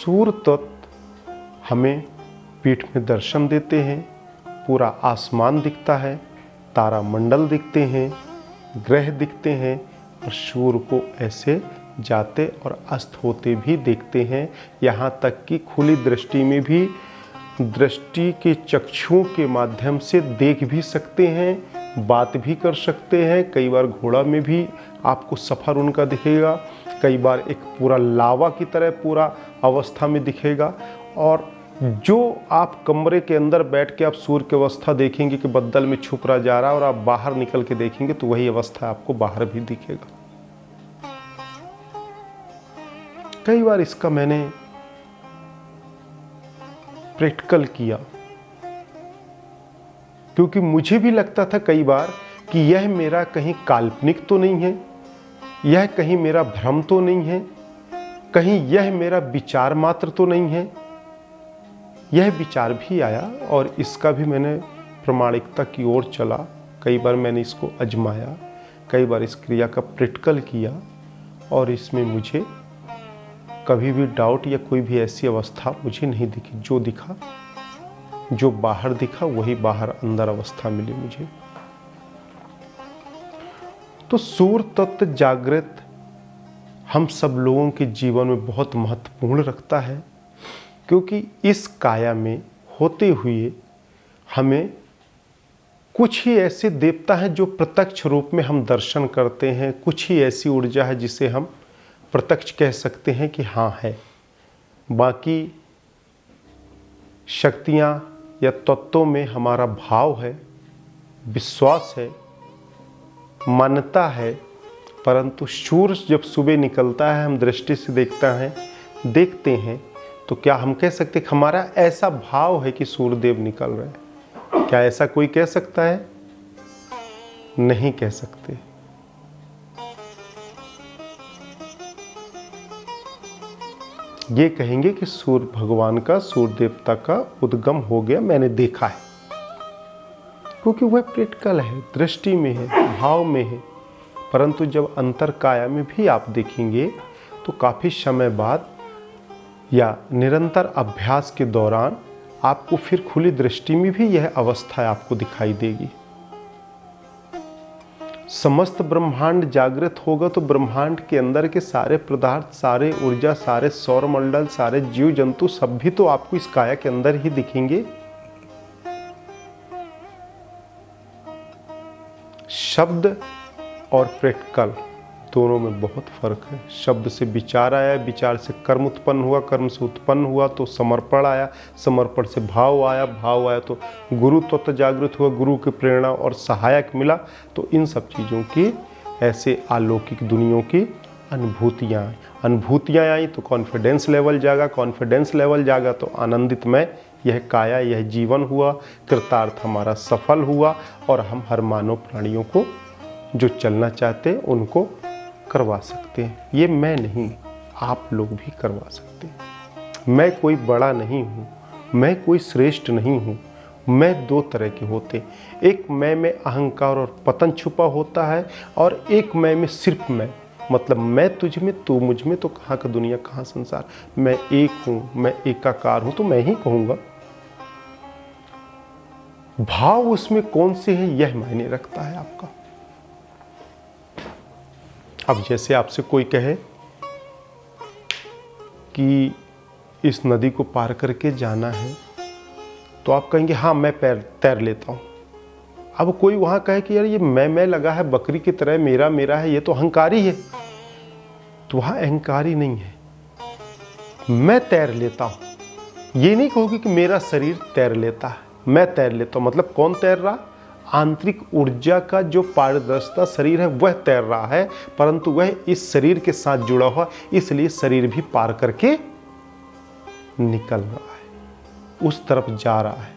सूर्य तत्व हमें पीठ में दर्शन देते हैं, पूरा आसमान दिखता है, तारा मंडल दिखते हैं, ग्रह दिखते हैं और सूर्य को ऐसे जाते और अस्त होते भी देखते हैं। यहाँ तक कि खुली दृष्टि में भी दृष्टि के चक्षुओं के माध्यम से देख भी सकते हैं, बात भी कर सकते हैं। कई बार घोड़ा में भी आपको सफ़र उनका दिखेगा, कई बार एक पूरा लावा की तरह पूरा अवस्था में दिखेगा। और जो आप कमरे के अंदर बैठ के आप सूर्य की अवस्था देखेंगे कि बद्दल में छुप रहा जा रहा है और आप बाहर निकल के देखेंगे तो वही अवस्था आपको बाहर भी दिखेगा। कई बार इसका मैंने प्रैक्टिकल किया, क्योंकि मुझे भी लगता था कई बार कि यह मेरा कहीं काल्पनिक तो नहीं है, यह कहीं मेरा भ्रम तो नहीं है, कहीं यह मेरा विचार मात्र तो नहीं है। यह विचार भी आया और इसका भी मैंने प्रामाणिकता की ओर चला। कई बार मैंने इसको आजमाया, कई बार इस क्रिया का प्रैक्टिकल किया और इसमें मुझे कभी भी डाउट या कोई भी ऐसी अवस्था मुझे नहीं दिखी। जो दिखा, जो बाहर दिखा वही बाहर अंदर अवस्था मिली मुझे। तो सूर्य तत्व जागृत हम सब लोगों के जीवन में बहुत महत्वपूर्ण रखता है, क्योंकि इस काया में होते हुए हमें कुछ ही ऐसे देवता हैं जो प्रत्यक्ष रूप में हम दर्शन करते हैं, कुछ ही ऐसी ऊर्जा है जिसे हम प्रत्यक्ष कह सकते हैं कि हाँ है। बाकी शक्तियाँ या तत्वों में हमारा भाव है, विश्वास है, मान्यता है। परंतु सूर्य जब सुबह निकलता है, हम दृष्टि से देखते हैं तो क्या हम कह सकते कि हमारा ऐसा भाव है कि सूर्यदेव निकल रहे हैं? क्या ऐसा कोई कह सकता है? नहीं कह सकते। ये कहेंगे कि सूर्य भगवान का, सूर्य देवता का उद्गम हो गया, मैंने देखा है, क्योंकि वह प्रैक्टिकल है, दृष्टि में है, भाव में है। परंतु जब अंतर काया में भी आप देखेंगे तो काफ़ी समय बाद या निरंतर अभ्यास के दौरान आपको फिर खुली दृष्टि में भी यह अवस्था आपको दिखाई देगी। समस्त ब्रह्मांड जागृत होगा तो ब्रह्मांड के अंदर के सारे पदार्थ, सारे ऊर्जा, सारे सौरमंडल, सारे जीव जंतु सब भी तो आपको इस काया के अंदर ही दिखेंगे। शब्द और प्रैक्टिकल दोनों में बहुत फर्क है। शब्द से विचार आया, विचार से कर्म उत्पन्न हुआ, कर्म से उत्पन्न हुआ तो समर्पण आया, समर्पण से भाव आया, भाव आया तो गुरु तत्व जागृत हुआ, गुरु की प्रेरणा और सहायक मिला। तो इन सब चीज़ों की ऐसे अलौकिक दुनियाओं की अनुभूतियाँ आई तो कॉन्फिडेंस लेवल जागा, कॉन्फिडेंस लेवल जागा तो आनंदित में यह काया, यह जीवन हुआ, कृतार्थ हमारा सफल हुआ और हम हर मानव प्राणियों को जो चलना चाहते हैं उनको करवा सकते हैं। ये मैं नहीं, आप लोग भी करवा सकते हैं। मैं कोई बड़ा नहीं हूँ, मैं कोई श्रेष्ठ नहीं हूँ। मैं दो तरह के होते, एक मैं में अहंकार और पतन छुपा होता है और एक मैं में सिर्फ मैं, मतलब मैं तुझ में, तू मुझ में, तो कहाँ का दुनिया, कहाँ संसार। मैं एक हूँ, मैं एकाकार हूँ, तो मैं ही कहूँगा। भाव उसमें कौन से हैं यह मायने रखता है आपका। अब जैसे आपसे कोई कहे कि इस नदी को पार करके जाना है तो आप कहेंगे हाँ मैं तैर लेता हूँ। अब कोई वहाँ कहे कि यार ये मैं लगा है बकरी की तरह, मेरा मेरा है, ये तो अहंकारी है, तो वहाँ अहंकारी नहीं है। मैं तैर लेता हूँ, ये नहीं कहोगे कि मेरा शरीर तैर लेता है, मैं तैर लेता हूँ। मतलब कौन तैर रहा? आंतरिक ऊर्जा का जो पारदर्शिता शरीर है वह तैर रहा है, परंतु वह इस शरीर के साथ जुड़ा हुआ, इसलिए शरीर भी पार करके निकल रहा है, उस तरफ जा रहा है।